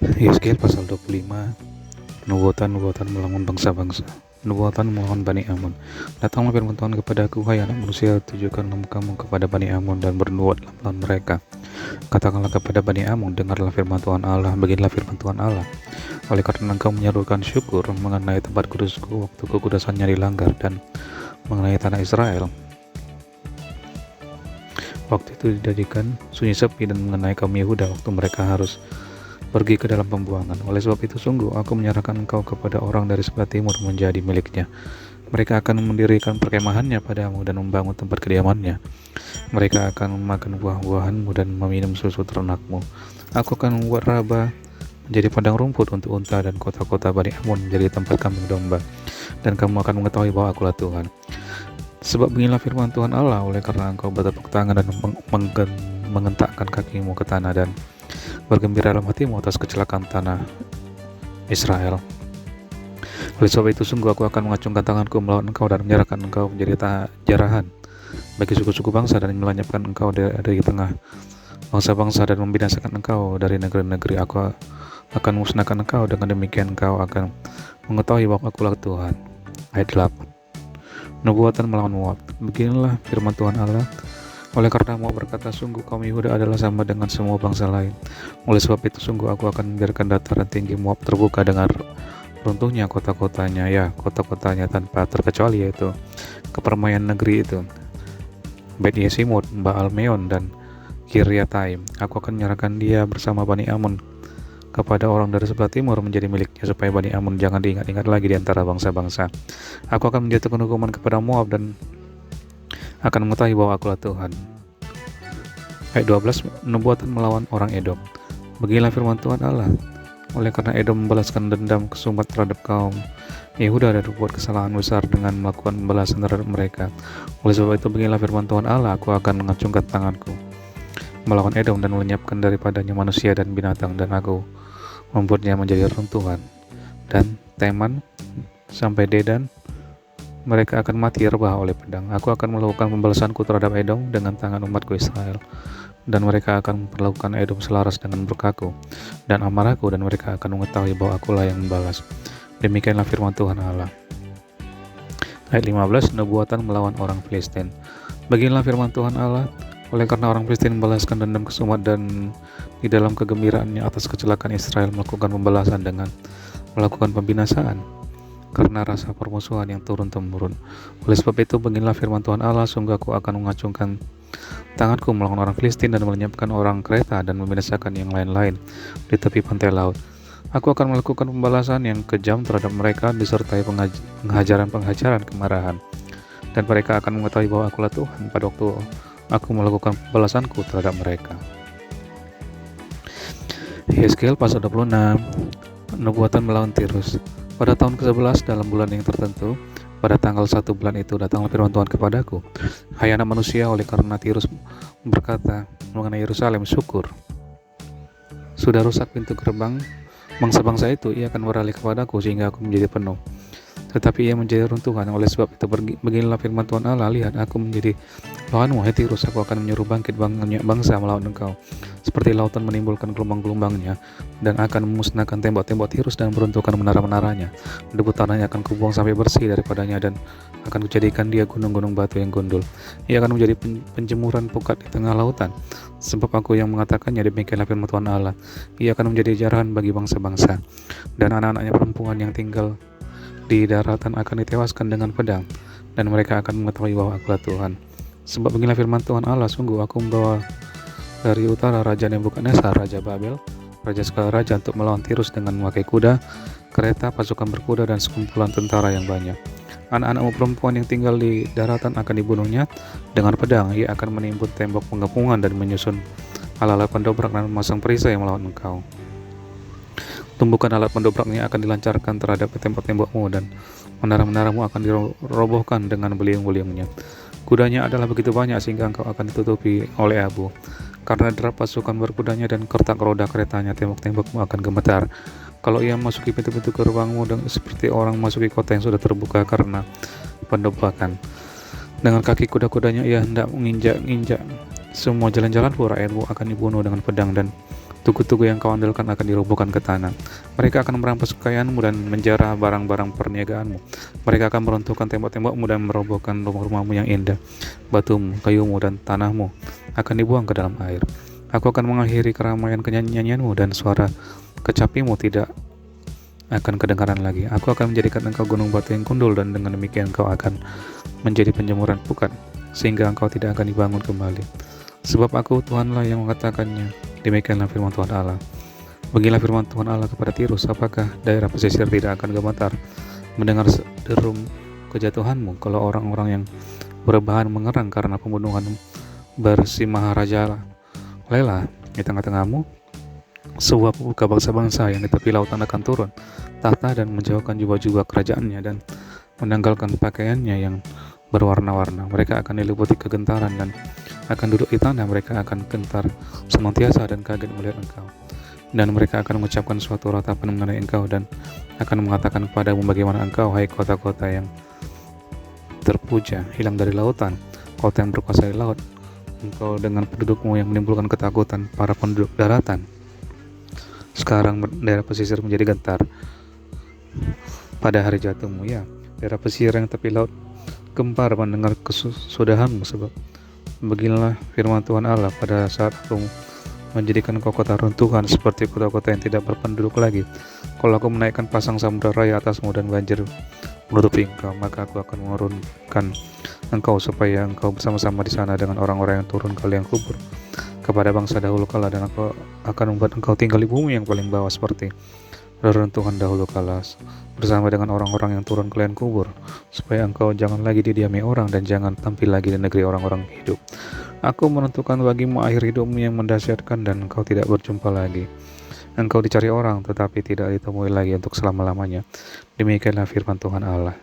Yeskel pasal 25, nubuatan melawan bangsa-bangsa. Nubuatan melawan Bani Amun. Datanglah firman Tuhan kepadaku, hai anak manusia, tujukanlah mukamu kepada Bani Amun dan bernubuatlah melawan mereka. Katakanlah kepada Bani Amun, dengarlah firman Tuhan Allah, beginilah firman Tuhan Allah. Oleh karena engkau menyerukan syukur mengenai tempat kudusku waktu kekudusannya dilanggar, dan mengenai tanah Israel waktu itu dijadikan sunyi sepi, dan mengenai kaum Yehuda waktu mereka harus pergi ke dalam pembuangan. Oleh sebab itu sungguh aku menyerahkan engkau kepada orang dari sebelah timur menjadi miliknya. Mereka akan mendirikan perkemahannya padamu dan membangun tempat kediamannya. Mereka akan memakan buah-buahanmu dan meminum susu ternakmu. Aku akan membuat Raba menjadi padang rumput untuk unta, dan kota-kota Bani Amun menjadi tempat kambing domba. Dan kamu akan mengetahui bahwa akulah Tuhan. Sebab beginilah firman Tuhan Allah, oleh karena engkau bertepuk tangan dan mengentakkan kakimu ke tanah, dan bergembira dalam hatimu atas kecelakaan tanah Israel. Oleh sebab itu sungguh aku akan mengacungkan tanganku melawan engkau dan menyerahkan engkau menjadi jarahan bagi suku-suku bangsa, dan melenyapkan engkau dari tengah bangsa-bangsa, dan membinasakan engkau dari negeri-negeri. Aku akan musnahkan engkau, dengan demikian engkau akan mengetahui bahwa akulah Tuhan. Ayat 8. Nubuatan melawan Moab. Beginilah firman Tuhan Allah, oleh karena Moab berkata, sungguh kaum Yehuda adalah sama dengan semua bangsa lain. Oleh sebab itu sungguh aku akan membiarkan dataran tinggi Moab terbuka dengan runtuhnya kota-kotanya, ya kota-kotanya tanpa terkecuali, yaitu kepermaian negeri itu, Bet Yesimot, Baal Meon, dan Kiryataim. Aku akan menyerahkan dia bersama Bani Amun kepada orang dari sebelah timur menjadi miliknya, supaya Bani Amun jangan diingat-ingat lagi di antara bangsa-bangsa. Aku akan menjatuhkan hukuman kepada Moab dan akan mengetahui bahwa akulah Tuhan. Ayat 12. Nubuatan melawan orang Edom. Beginilah firman Tuhan Allah, oleh karena Edom membalaskan dendam kesumat terhadap kaum Yehuda dan berbuat kesalahan besar dengan melakukan pembalasan terhadap mereka. Oleh sebab itu beginilah firman Tuhan Allah, aku akan mengacungkan tanganku melawan Edom dan melenyapkan daripadanya manusia dan binatang, dan aku membuatnya menjadi runtuhan. Dan Teman sampai Dedan mereka akan mati rebah oleh pedang. Aku akan melakukan pembalasanku terhadap Edom dengan tangan umatku Israel, dan mereka akan memperlakukan Edom selaras dengan berkaku dan amarahku, dan mereka akan mengetahui bahwa akulah yang membalas. Demikianlah firman Tuhan Allah. Ayat 15. Nubuatan melawan orang Filistin. Beginilah firman Tuhan Allah, oleh karena orang Filistin membalaskan dendam kesumat dan di dalam kegembiraannya atas kecelakaan Israel melakukan pembalasan dengan melakukan pembinasaan karena rasa permusuhan yang turun-temurun. Oleh sebab itu beginilah firman Tuhan Allah, sungguh aku akan mengacungkan tanganku melawan orang Filistin dan melenyapkan orang Kreta dan membinasakan yang lain-lain di tepi pantai laut. Aku akan melakukan pembalasan yang kejam terhadap mereka disertai penghajaran kemarahan, dan mereka akan mengetahui bahwa akulah Tuhan pada waktu aku melakukan pembalasanku terhadap mereka. Yeskel pasal 26. Nubuatan melawan Tirus. Pada tahun ke-11 dalam bulan yang tertentu, pada tanggal 1 bulan itu datanglah firman Tuhan kepadaku, hai anak manusia, oleh karena Tirus berkata mengenai Yerusalem, syukur, sudah rusak pintu gerbang bangsa-bangsa itu, ia akan beralih kepadaku sehingga aku menjadi penuh, tetapi ia menjadi runtuhan. Oleh sebab itu beginilah firman Tuhan Allah, lihat aku menjadi lawanmu, hai Tirus, aku akan menyuruh bangkit banyak bangsa melawan engkau, seperti lautan menimbulkan gelombang-gelombangnya, dan akan memusnahkan tembok-tembok Tirus dan meruntuhkan menara-menaranya. Debu tanahnya akan kubuang sampai bersih daripadanya, dan akan kujadikan dia gunung-gunung batu yang gundul. Ia akan menjadi penjemuran pukat di tengah lautan, sebab aku yang mengatakannya. Demikianlah firman Tuhan Allah, ia akan menjadi jarahan bagi bangsa-bangsa, dan anak-anaknya perempuan yang tinggal di daratan akan ditewaskan dengan pedang, dan mereka akan mengetahui bahwa akulah Tuhan. Sebab beginilah firman Tuhan Allah, sungguh aku membawa dari utara Raja Nebukadnezar, Raja Babel, raja segala raja, untuk melawan Tirus dengan memakai kuda, kereta, pasukan berkuda, dan sekumpulan tentara yang banyak. Anak-anakmu perempuan yang tinggal di daratan akan dibunuhnya dengan pedang. Ia akan menimbun tembok pengepungan dan menyusun alat-alat pendobrak dan memasang perisai yang melawan engkau. Tumbukan alat pendobraknya akan dilancarkan terhadap tembok-tembokmu, dan menara-menaramu akan dirobohkan dengan beliung-beliungnya. Kudanya adalah begitu banyak sehingga engkau akan ditutupi oleh abu. Karena derap pasukan berkudanya dan kertak roda keretanya, tembok-tembokmu akan gemetar. Kalau ia memasuki pintu-pintu gerbangmu seperti orang memasuki kota yang sudah terbuka karena pendobrakan. Dengan kaki kuda-kudanya ia hendak menginjak-injak semua jalan-jalanmu, rakyatmu akan dibunuh dengan pedang, dan Tugu-tugu yang kau andalkan akan dirobohkan ke tanah. Mereka akan merampas kekayaanmu dan menjarah barang-barang perniagaanmu. Mereka akan meruntuhkan tembok-tembokmu dan merobohkan rumah-rumahmu yang indah. Batumu, kayumu, dan tanahmu akan dibuang ke dalam air. Aku akan mengakhiri keramaian kenyanyianmu dan suara kecapimu tidak akan kedengaran lagi. Aku akan menjadikan engkau gunung batu yang gundul, dan dengan demikian engkau akan menjadi penjemuran pukat, sehingga engkau tidak akan dibangun kembali. Sebab aku Tuhanlah yang mengatakannya. Demikianlah firman Tuhan Allah. Beginilah firman Tuhan Allah kepada Tirus, apakah daerah pesisir tidak akan gemetar mendengar derum kejatuhanmu, kalau orang-orang yang berbahan mengerang karena pembunuhan Bersimaharaja Lela di tengah-tengahmu? Sebuah pemuka bangsa-bangsa yang di tepi lautan akan turun tahta dan menjauhkan jubah-jubah kerajaannya dan menanggalkan pakaiannya yang berwarna-warna. Mereka akan diliputi kegentaran dan akan duduk di tanah. Mereka akan gentar senantiasa dan kaget melihat engkau. Dan mereka akan mengucapkan suatu ratapan mengenai engkau dan akan mengatakan kepadamu, bagaimana engkau, hai kota-kota yang terpuja, hilang dari lautan, kota yang berkuasai laut, engkau dengan pendudukmu yang menimbulkan ketakutan para penduduk daratan. Sekarang daerah pesisir menjadi gentar pada hari jatuhmu, ya. Daerah pesisir yang tepi laut gempar mendengar kesudahanmu, sebab beginilah firman Tuhan Allah, pada saat aku menjadikan kau kota runtuhan seperti kota-kota yang tidak berpenduduk lagi. Kalau aku menaikkan pasang samudera raya atasmu dan banjir menutupi engkau, maka aku akan menurunkan engkau supaya engkau bersama-sama di sana dengan orang-orang yang turun ke liang kubur kepada bangsa dahulu kala, dan aku akan membuat engkau tinggal di bumi yang paling bawah seperti reruntuhan dahulu kala bersama dengan orang-orang yang turun ke liang kubur, supaya engkau jangan lagi didiami orang dan jangan tampil lagi di negeri orang-orang hidup. Aku menentukan bagimu akhir hidupmu yang mendahsyatkan, dan engkau tidak berjumpa lagi. Engkau dicari orang tetapi tidak ditemui lagi untuk selama-lamanya. Demikianlah firman Tuhan Allah.